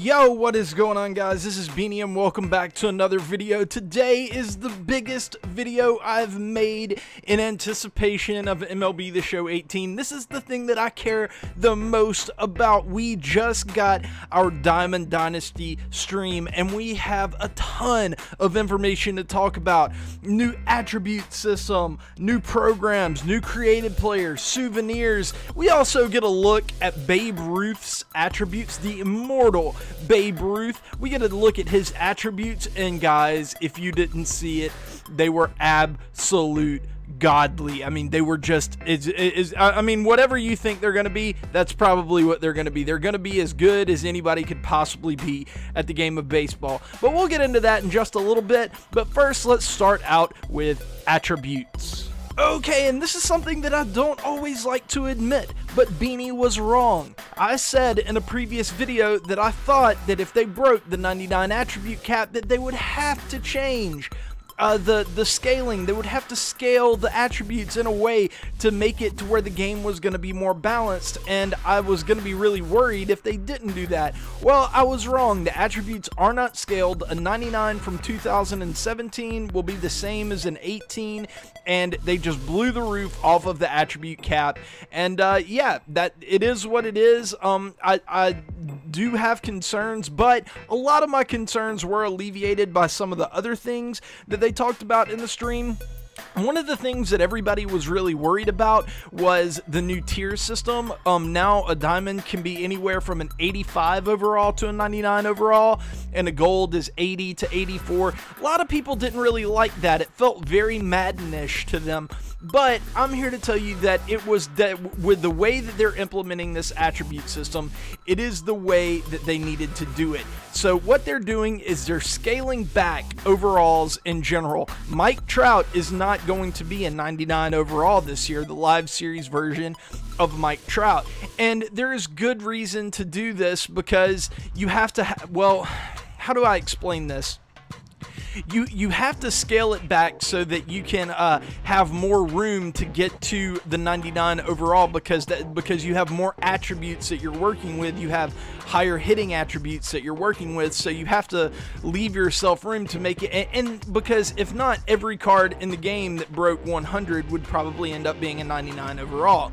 Yo, what is going on, guys? This is Beanie and welcome back to another video. Today is the biggest video I've made in anticipation of MLB The Show 18. This is the thing that I care the most about. We just got our Diamond Dynasty stream and we have a ton of information to talk about. New attribute system, new programs, new created players, souvenirs. We also get a look at Babe Ruth's attributes, the immortal Babe Ruth. We get a look at his attributes, and guys, if you didn't see it, they were absolute godly. I mean, they were just, I mean, whatever you think they're going to be, that's probably what they're going to be. They're going to be as good as anybody could possibly be at the game of baseball. But we'll get into that in just a little bit. But first, let's start out with attributes. Okay, and this is something that I don't always like to admit, but Beanie was wrong. I said in a previous video that I thought that if they broke the 99 attribute cap that they would have to change the scaling. They would have to scale the attributes in a way to make it to where the game was going to be more balanced, and I was going to be really worried if they didn't do that. Well, I was wrong. The attributes are not scaled. A 99 from 2017 will be the same as an 18, and they just blew the roof off of the attribute cap. And yeah, that it is what it is. I do have concerns, but a lot of my concerns were alleviated by some of the other things that they talked about in the stream. One of the things that everybody was really worried about was the new tier system. Now a diamond can be anywhere from an 85 overall to a 99 overall, and a gold is 80 to 84. A lot of people didn't really like that. It felt very Madden-ish to them. But I'm here to tell you that it was that with the way that they're implementing this attribute system, it is the way that they needed to do it. So what they're doing is they're scaling back overalls in general. Mike Trout is not going to be a 99 overall this year, the live series version of Mike Trout. And there is good reason to do this because you have to, well, how do I explain this? You have to scale it back so that you can have more room to get to the 99 overall because you have more attributes that you're working with. You have higher hitting attributes that you're working with, so you have to leave yourself room to make it. And because if not, every card in the game that broke 100 would probably end up being a 99 overall.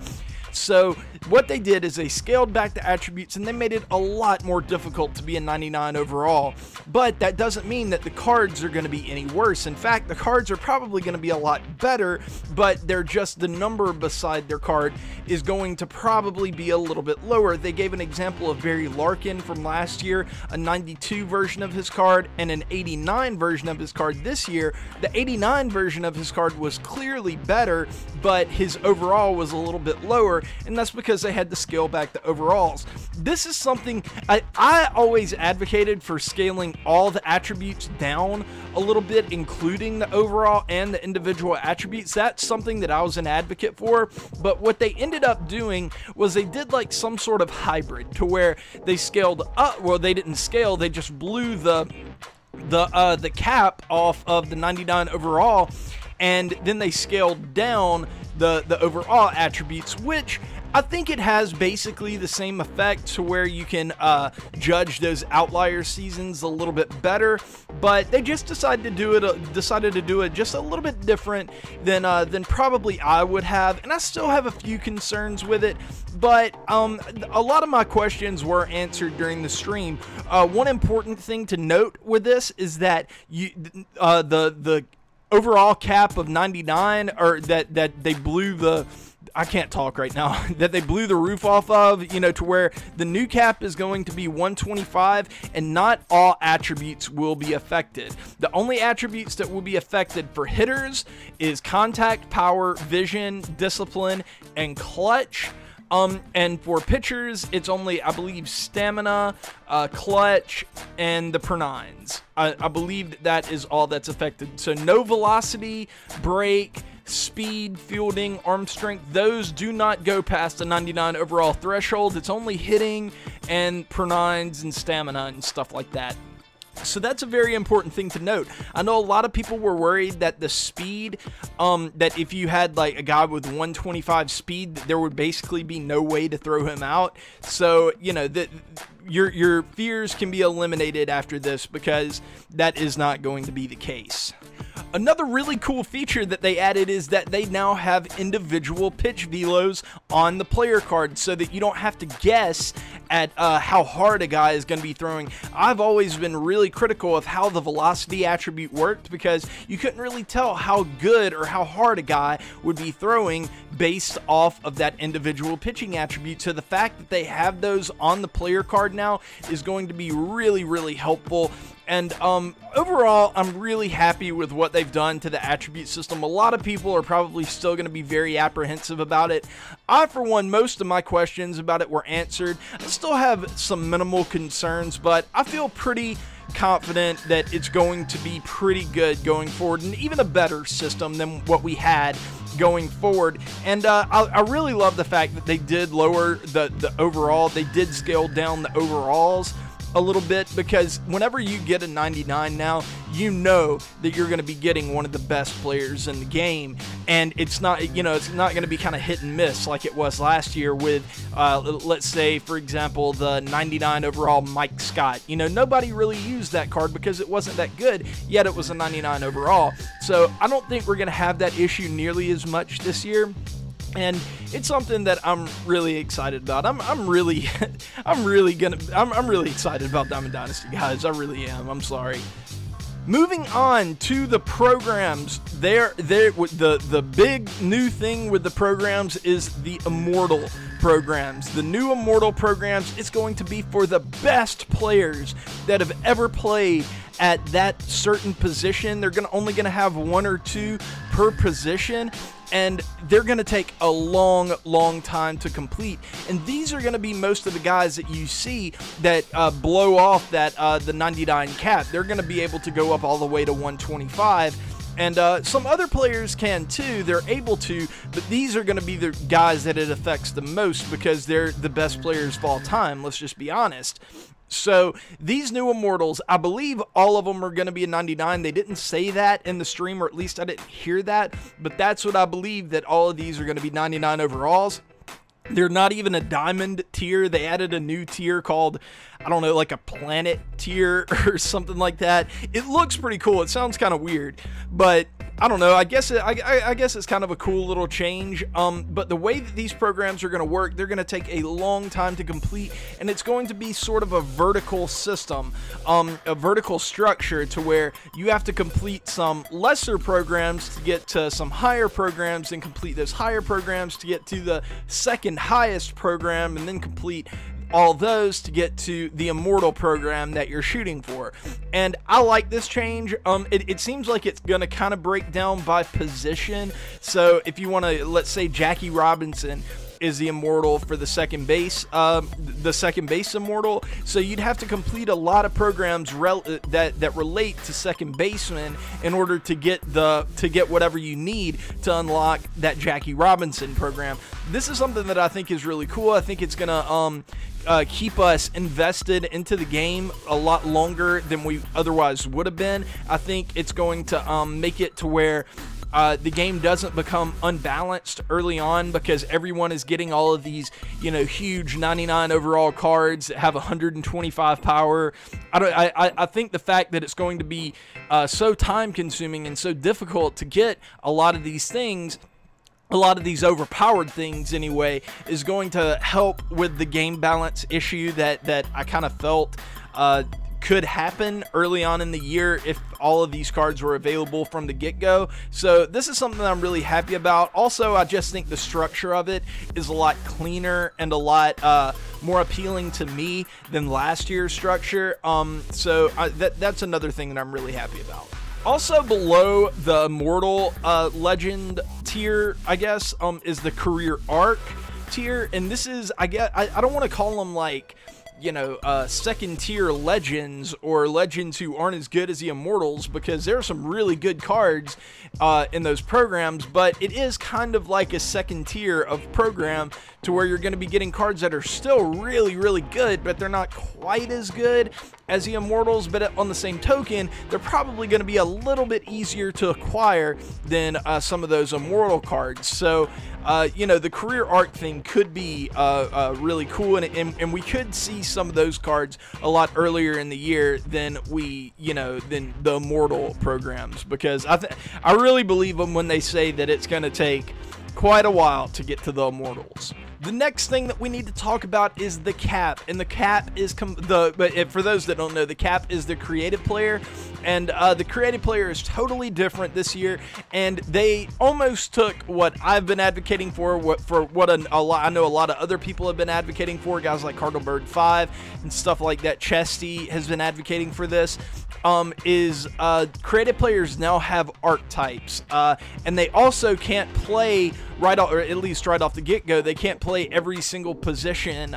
So what they did is they scaled back the attributes and they made it a lot more difficult to be a 99 overall. But that doesn't mean that the cards are going to be any worse. In fact, the cards are probably going to be a lot better, but they're just the number beside their card is going to probably be a little bit lower. They gave an example of Barry Larkin from last year, a 92 version of his card and an 89 version of his card this year. The 89 version of his card was clearly better, but his overall was a little bit lower, and that's because they had to scale back the overalls. This is something I always advocated for, scaling all the attributes down a little bit, including the overall and the individual attributes. That's something that I was an advocate for, but what they ended up doing was they did like some sort of hybrid to where they scaled up. Well, they didn't scale, they just blew the cap off of the 99 overall, and then they scaled down the overall attributes, which I think it has basically the same effect to where you can judge those outlier seasons a little bit better, but they just decided to do it just a little bit different than probably I would have, and I still have a few concerns with it, but a lot of my questions were answered during the stream. One important thing to note with this is that the overall cap of 99, or that they blew the, I can't talk right now, that they blew the roof off of, you know, to where the new cap is going to be 125, and not all attributes will be affected. The only attributes that will be affected for hitters is contact, power, vision, discipline, and clutch. And for pitchers, it's only, I believe, stamina, clutch, and the pernines. I believe that is all that's affected. So no velocity, break, speed, fielding, arm strength, those do not go past the 99 overall threshold. It's only hitting and pernines and stamina and stuff like that. So that's a very important thing to note. I know a lot of people were worried that the speed, that if you had like a guy with 125 speed, there would basically be no way to throw him out. So, you know, your fears can be eliminated after this, because that is not going to be the case. Another really cool feature that they added is that they now have individual pitch velos on the player card, so that you don't have to guess at how hard a guy is going to be throwing. I've always been really critical of how the velocity attribute worked, because you couldn't really tell how good or how hard a guy would be throwing based off of that individual pitching attribute. So the fact that they have those on the player card now is going to be really, really helpful. And overall, I'm really happy with what they've done to the attribute system. A lot of people are probably still going to be very apprehensive about it. I, for one, most of my questions about it were answered. I still have some minimal concerns, but I feel pretty confident that it's going to be pretty good going forward, and even a better system than what we had going forward. And I really love the fact that they did lower the overall. They did scale down the overalls a little bit, because whenever you get a 99 now, you know that you're going to be getting one of the best players in the game, and it's not, you know, it's not going to be kind of hit and miss like it was last year with let's say, for example, the 99 overall Mike Scott. You know, nobody really used that card because it wasn't that good, yet it was a 99 overall. So I don't think we're going to have that issue nearly as much this year. And it's something that I'm really excited about. I'm really excited about Diamond Dynasty, guys. I really am. I'm sorry. Moving on to the programs, the big new thing with the programs is the Immortal programs. The new Immortal programs is going to be for the best players that have ever played at that certain position. They're only going to have 1 or 2 per position, and they're going to take a long time to complete. And these are going to be most of the guys that you see that blow off that the 99 cap. They're going to be able to go up all the way to 125. And some other players can too. They're able to, but these are going to be the guys that it affects the most, because they're the best players of all time. Let's just be honest. So these new Immortals, I believe all of them are going to be a 99. They didn't say that in the stream, or at least I didn't hear that, but that's what I believe, that all of these are going to be 99 overalls. They're not even a diamond tier. They added a new tier called, I don't know, like a planet tier or something like that. It looks pretty cool. It sounds kind of weird, but I don't know. I guess it's kind of a cool little change. But the way that these programs are going to work, they're going to take a long time to complete, and it's going to be sort of a vertical system, a vertical structure, to where you have to complete some lesser programs to get to some higher programs, and complete those higher programs to get to the second highest program, and then complete all those to get to the Immortal program that you're shooting for. And I like this change. It seems like it's going to kind of break down by position. So if you want to, let's say Jackie Robinson is the Immortal for the second base Immortal, so you'd have to complete a lot of programs that relate to second baseman in order to get whatever you need to unlock that Jackie Robinson program. This is something that I think is really cool. I think it's gonna keep us invested into the game a lot longer than we otherwise would have been. I think it's going to make it to where the game doesn't become unbalanced early on, because everyone is getting all of these, you know, huge 99 overall cards that have 125 power. I think the fact that it's going to be so time consuming and so difficult to get a lot of these things, a lot of these overpowered things anyway, is going to help with the game balance issue that I kind of felt could happen early on in the year if all of these cards were available from the get-go. So this is something that I'm really happy about. Also, I just think the structure of it is a lot cleaner and a lot more appealing to me than last year's structure. So that's another thing that I'm really happy about. Also below the Immortal Legend tier, I guess, is the Career Arc tier. And this is, I don't want to call them like, you know, second tier legends or legends who aren't as good as the Immortals, because there are some really good cards in those programs, but it is kind of like a second tier of program to where you're going to be getting cards that are still really good, but they're not quite as good as the Immortals. But on the same token, they're probably going to be a little bit easier to acquire than some of those Immortal cards. So you know, the career art thing could be really cool, and we could see some of those cards a lot earlier in the year than than the Immortal programs, because I really believe them when they say that it's going to take quite a while to get to the Immortals. The next thing that we need to talk about is the cap, and the cap is but for those that don't know, the cap is the creative player, and the creative player is totally different this year, and they almost took what I've been advocating for, I know a lot of other people have been advocating for, guys like Cardinal 5 and stuff like that. Chesty has been advocating for this. Creative players now have archetypes, and they also can't play right off, or at least right off the get-go, they can't play every single position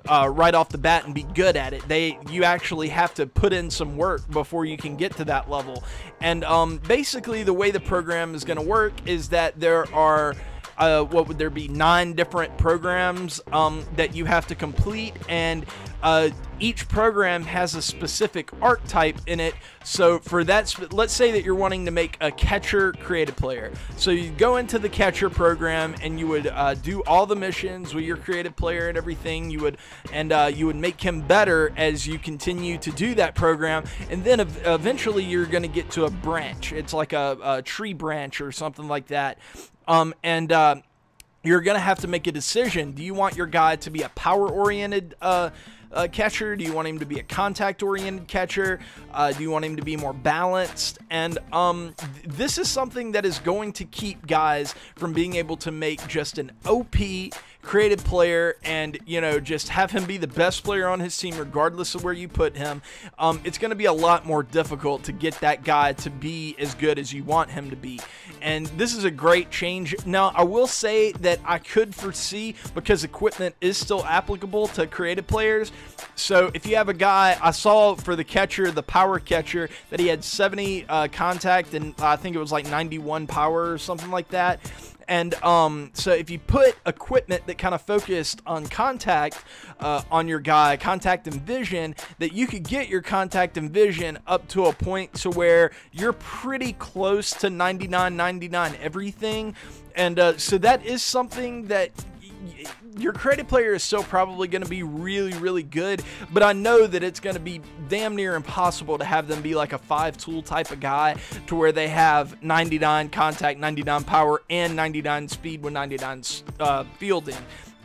right off the bat and be good at it. You actually have to put in some work before you can get to that level. And basically the way the program is going to work is that there are what would there be 9 different programs that you have to complete, and each program has a specific archetype in it. So for that, let's say that you're wanting to make a catcher creative player, so you go into the catcher program and you would do all the missions with your creative player and everything. You would make him better as you continue to do that program, and then eventually you're going to get to a branch. It's like a tree branch or something like that. You're going to have to make a decision. Do you want your guy to be a power-oriented catcher? Do you want him to be a contact-oriented catcher? Do you want him to be more balanced? And this is something that is going to keep guys from being able to make just an OP creative player and, you know, just have him be the best player on his team regardless of where you put him. It's going to be a lot more difficult to get that guy to be as good as you want him to be. And this is a great change. Now, I will say that I could foresee, because equipment is still applicable to creative players, so if you have a guy, I saw for the catcher, the power catcher, that he had 70 contact and I think it was like 91 power or something like that. And so if you put equipment that kind of focused on contact on your guy, contact and vision, that you could get your contact and vision up to a point to where you're pretty close to 99 everything. And so that is something that your creative player is still probably going to be really good, but I know that it's going to be damn near impossible to have them be like a 5-tool type of guy to where they have 99 contact, 99 power, and 99 speed with 99 fielding.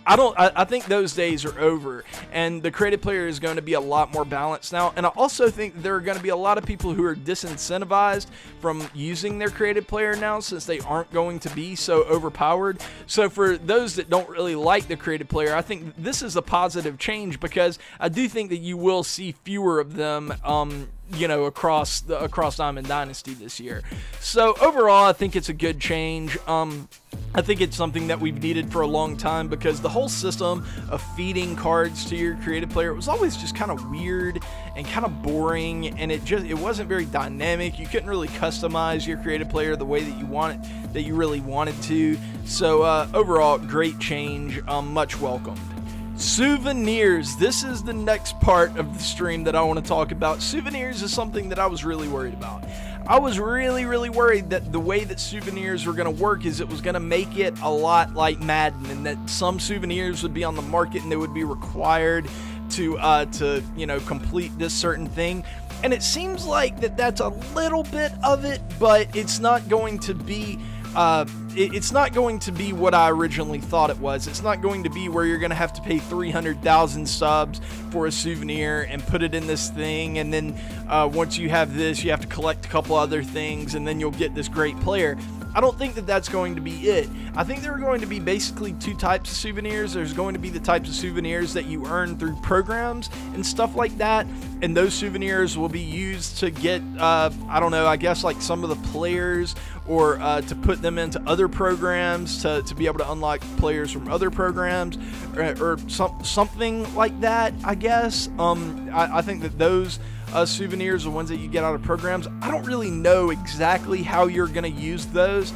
I think those days are over, and the creative player is going to be a lot more balanced now. And I also think there are going to be a lot of people who are disincentivized from using their creative player now, since they aren't going to be so overpowered. So for those that don't really like the creative player, I think this is a positive change, because I do think that you will see fewer of them you know, across Diamond Dynasty this year. So overall, I think it's a good change. I think it's something that we've needed for a long time, because the whole system of feeding cards to your creative player, it was always just kind of weird and kind of boring, and it wasn't very dynamic. You couldn't really customize your creative player the way that you really wanted to. So overall, great change, much welcomed. Souvenirs. This is the next part of the stream that I want to talk about. Souvenirs is something that I was really worried about. I was really worried that the way that souvenirs were going to work is it was going to make it a lot like Madden, and that some souvenirs would be on the market and they would be required to you know, complete this certain thing. And it seems like that's a little bit of it, but it's not going to be it's not going to be what I originally thought it was. It's not going to be where you're going to have to pay 300,000 subs for a souvenir and put it in this thing, and then once you have this, you have to collect a couple other things, and then you'll get this great player. I don't think that that's going to be it. I think there are going to be basically 2 types of souvenirs. There's going to be the types of souvenirs that you earn through programs and stuff like that, and those souvenirs will be used to get, I don't know, I guess like some of the players, or to put them into other programs to be able to unlock players from other programs, or something like that, I guess. I think that those souvenirs, the ones that you get out of programs. I don't really know exactly how you're going to use those.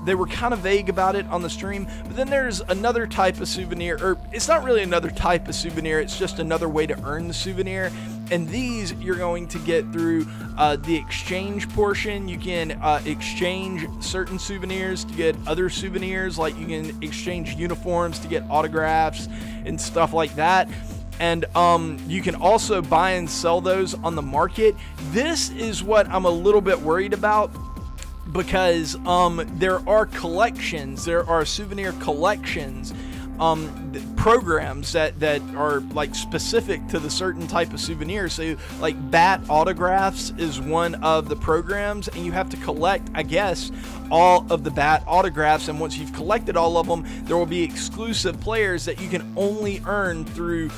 They were kind of vague about it on the stream, but then there's another type of souvenir, or it's not really another type of souvenir, it's just another way to earn the souvenir. And these you're going to get through the exchange portion. You can exchange certain souvenirs to get other souvenirs, like you can exchange uniforms to get autographs and stuff like that. And you can also buy and sell those on the market. This is what I'm a little bit worried about, because there are collections, there are souvenir collections, programs that are like specific to the certain type of souvenir. So like bat autographs is one of the programs, and you have to collect, I guess, all of the bat autographs. And once you've collected all of them, there will be exclusive players that you can only earn through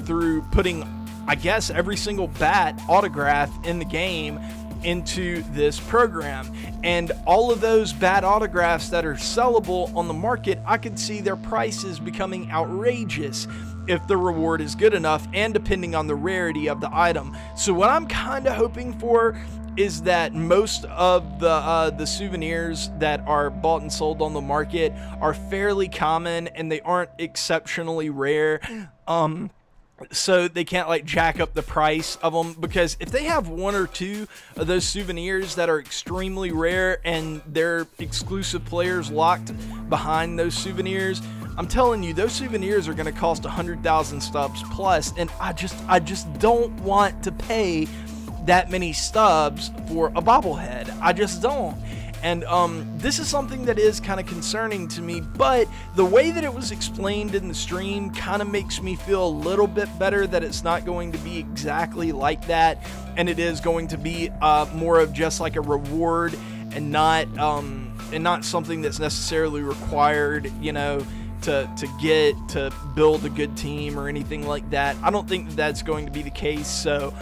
through putting, I guess, every single bat autograph in the game into this program. And all of those bad autographs that are sellable on the market, I could see their prices becoming outrageous if the reward is good enough, and depending on the rarity of the item. So what I'm kind of hoping for is that most of the souvenirs that are bought and sold on the market are fairly common and they aren't exceptionally rare. So they can't like jack up the price of them, because if they have one or two of those souvenirs that are extremely rare and they're exclusive players locked behind those souvenirs, I'm telling you, those souvenirs are going to cost 100,000 stubs plus, and I just don't want to pay that many stubs for a bobblehead. I just don't. And this is something that is kind of concerning to me, but the way that it was explained in the stream kind of makes me feel a little bit better that it's not going to be exactly like that, and it is going to be more of just like a reward and not something that's necessarily required, you know, to build a good team or anything like that. I don't think that's going to be the case. So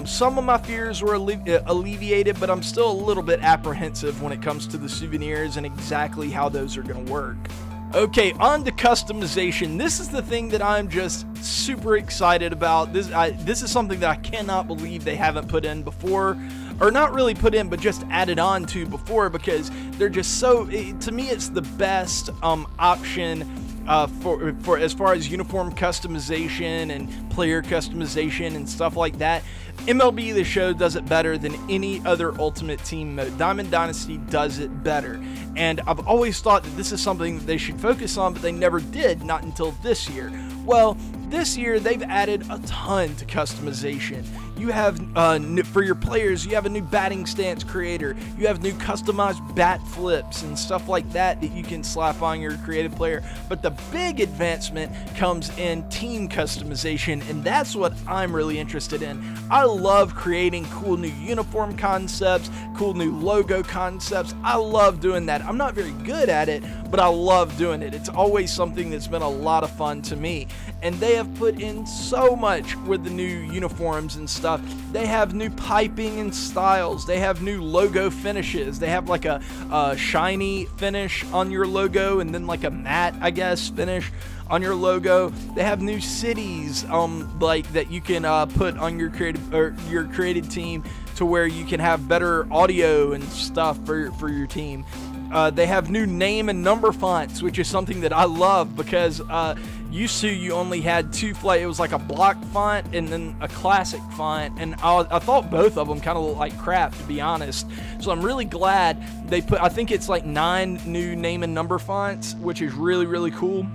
some of my fears were alleviated, but I'm still a little bit apprehensive when it comes to the souvenirs and exactly how those are going to work. Okay, on to customization. This is the thing that I'm just super excited about. This is something that I cannot believe they haven't put in before, or not really put in, but just added on to before, because they're just so, to me, it's the best option for as far as uniform customization and player customization and stuff like that. MLB The Show does it better than any other Ultimate Team mode. Diamond Dynasty does it better. And I've always thought that this is something that they should focus on, but they never did, not until this year. Well, this year they've added a ton to customization. You have, for your players, you have a new batting stance creator. You have new customized bat flips and stuff like that that you can slap on your creative player. But the big advancement comes in team customization, and that's what I'm really interested in. I love creating cool new uniform concepts, cool new logo concepts. I love doing that. I'm not very good at it, but I love doing it. It's always something that's been a lot of fun to me. And they have put in so much with the new uniforms and stuff. They have new piping and styles. They have new logo finishes. They have like a shiny finish on your logo, and then like a matte, I guess, finish on your logo. They have new cities like that you can put on your created team, to where you can have better audio and stuff for your team. They have new name and number fonts, which is something that I love, because used to you only had two it was like a block font and then a classic font, and I thought both of them kind of looked like crap, to be honest. So I'm really glad they put, I think it's like 9 new name and number fonts, which is really, really cool.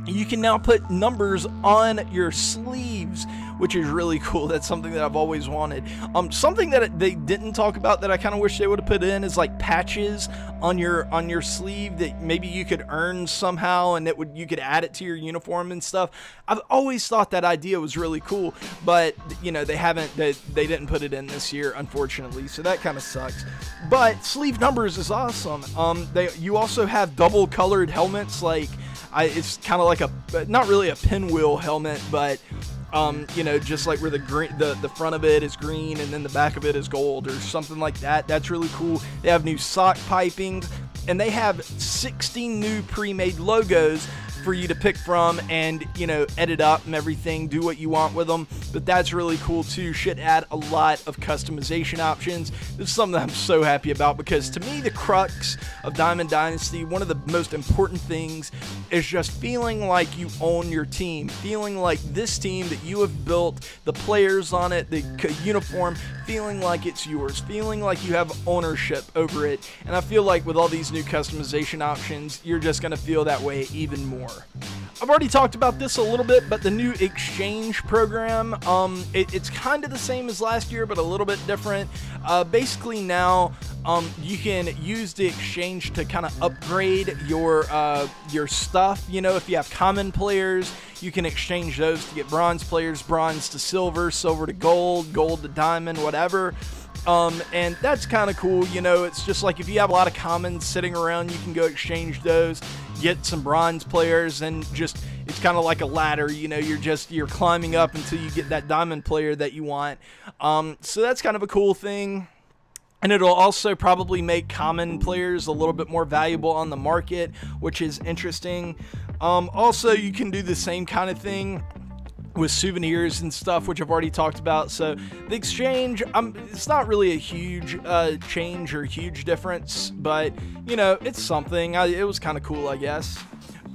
You can now put numbers on your sleeves, which is really cool. That's something that I've always wanted. Something that they didn't talk about that I kind of wish they would have put in is like patches on your sleeve that maybe you could earn somehow, and you could add it to your uniform and stuff. I've always thought that idea was really cool, but you know, they didn't put it in this year, unfortunately, so that kind of sucks. But sleeve numbers is awesome. You also have double colored helmets, like it's kind of like not really a pinwheel helmet, but you know, just like where the front of it is green and then the back of it is gold or something like that. That's really cool. They have new sock pipings, and they have 16 new pre-made logos for you to pick from and, you know, edit up and everything, do what you want with them. But that's really cool too. Should add a lot of customization options. This is something that I'm so happy about, because to me, the crux of Diamond Dynasty, one of the most important things is just feeling like you own your team, feeling like this team that you have built, the players on it, the uniform, feeling like it's yours, feeling like you have ownership over it. And I feel like with all these new customization options, you're just going to feel that way even more. I've already talked about this a little bit, but the new exchange program, it's kind of the same as last year, but a little bit different. Basically now, you can use the exchange to kind of upgrade your stuff. You know, if you have common players, you can exchange those to get bronze players, bronze to silver, silver to gold, gold to diamond, whatever. And that's kind of cool. You know, it's just like if you have a lot of commons sitting around, you can go exchange those, get some bronze players, and just, it's kind of like a ladder. You know, you're climbing up until you get that diamond player that you want. So that's kind of a cool thing. And it'll also probably make common players a little bit more valuable on the market, which is interesting. Also, you can do the same kind of thing with souvenirs and stuff, which I've already talked about. So the exchange, it's not really a huge change or huge difference, but, you know, it's something. It was kind of cool, I guess.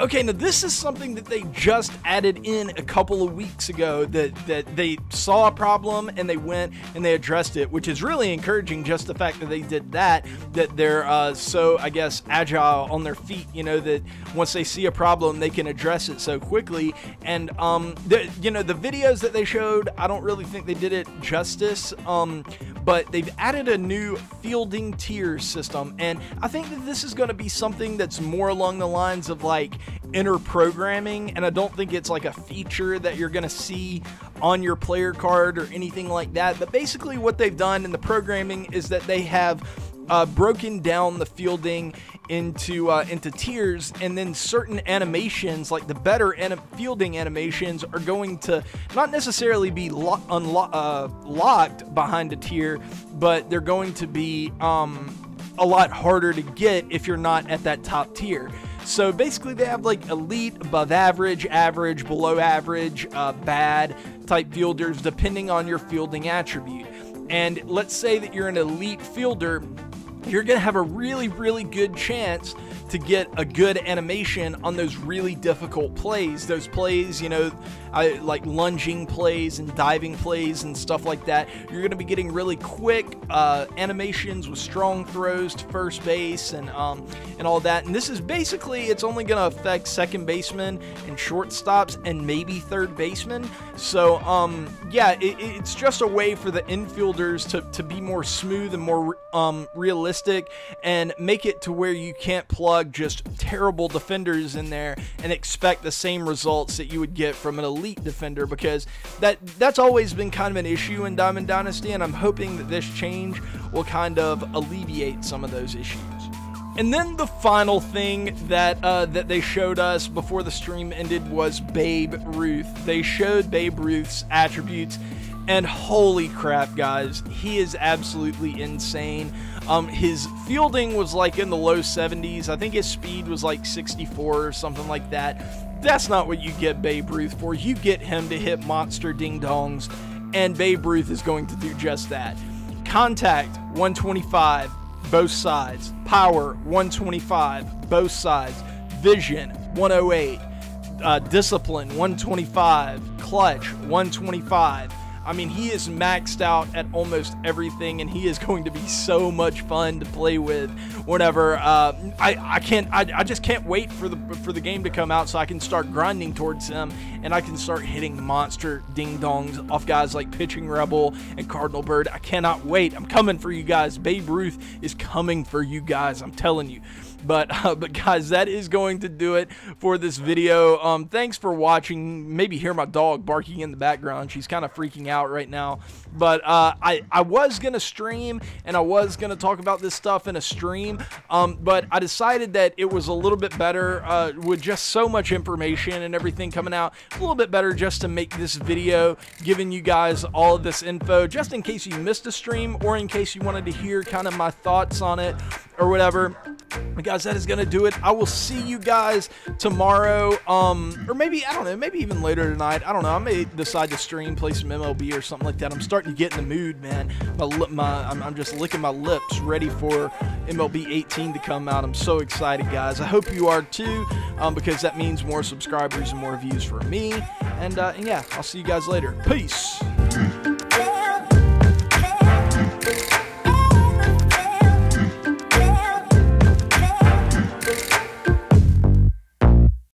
Okay, now this is something that they just added in a couple of weeks ago, that they saw a problem and they went and they addressed it, which is really encouraging. Just the fact that they did that they're so, I guess, agile on their feet, you know, that once they see a problem, they can address it so quickly. And, you know, the videos that they showed, I don't really think they did it justice, but they've added a new fielding tier system. And I think that this is going to be something that's more along the lines of like inner programming, and I don't think it's like a feature that you're gonna see on your player card or anything like that. But basically what they've done in the programming is that they have broken down the fielding into tiers, and then certain animations, like the better fielding animations, are going to not necessarily be locked behind a tier, but they're going to be a lot harder to get if you're not at that top tier. So basically they have like elite, above average, average, below average, bad type fielders depending on your fielding attribute. And let's say that you're an elite fielder, you're going to have a really, really good chance to get a good animation on those really difficult plays. Those plays, you know, like lunging plays and diving plays and stuff like that. You're going to be getting really quick animations with strong throws to first base and all that. And this is basically, it's only going to affect second baseman and shortstops and maybe third baseman. So yeah, it's just a way for the infielders to be more smooth and more realistic, and make it to where you can't plug just terrible defenders in there and expect the same results that you would get from an elite defender, because that's always been kind of an issue in Diamond Dynasty, and I'm hoping that this change will kind of alleviate some of those issues. And then the final thing that that they showed us before the stream ended was Babe Ruth. They showed Babe Ruth's attributes, and holy crap, guys, he is absolutely insane. His fielding was like in the low 70s. I think his speed was like 64 or something like that. That's not what you get Babe Ruth for. You get him to hit monster ding-dongs, and Babe Ruth is going to do just that. Contact, 125, both sides. Power, 125, both sides. Vision, 108. Discipline, 125. Clutch, 125. I mean, he is maxed out at almost everything, and he is going to be so much fun to play with whenever I just can't wait for the game to come out so I can start grinding towards him, and I can start hitting monster ding-dongs off guys like Pitching Rebel and Cardinal Bird. I cannot wait. I'm coming for you guys. Babe Ruth is coming for you guys, I'm telling you. But guys, that is going to do it for this video. Thanks for watching. Maybe hear my dog barking in the background. She's kind of freaking out right now. But I was going to stream, and I was going to talk about this stuff in a stream. But I decided that it was a little bit better with just so much information and everything coming out. A little bit better just to make this video, giving you guys all of this info, just in case you missed a stream or in case you wanted to hear kind of my thoughts on it or whatever. But guys, that is going to do it. I will see you guys tomorrow, or maybe, I don't know, maybe even later tonight. I don't know. I may decide to stream, play some MLB or something like that. I'm starting to get in the mood, man. I'm just licking my lips, ready for MLB 18 to come out. I'm so excited, guys. I hope you are too, because that means more subscribers and more views for me. And yeah, I'll see you guys later. Peace.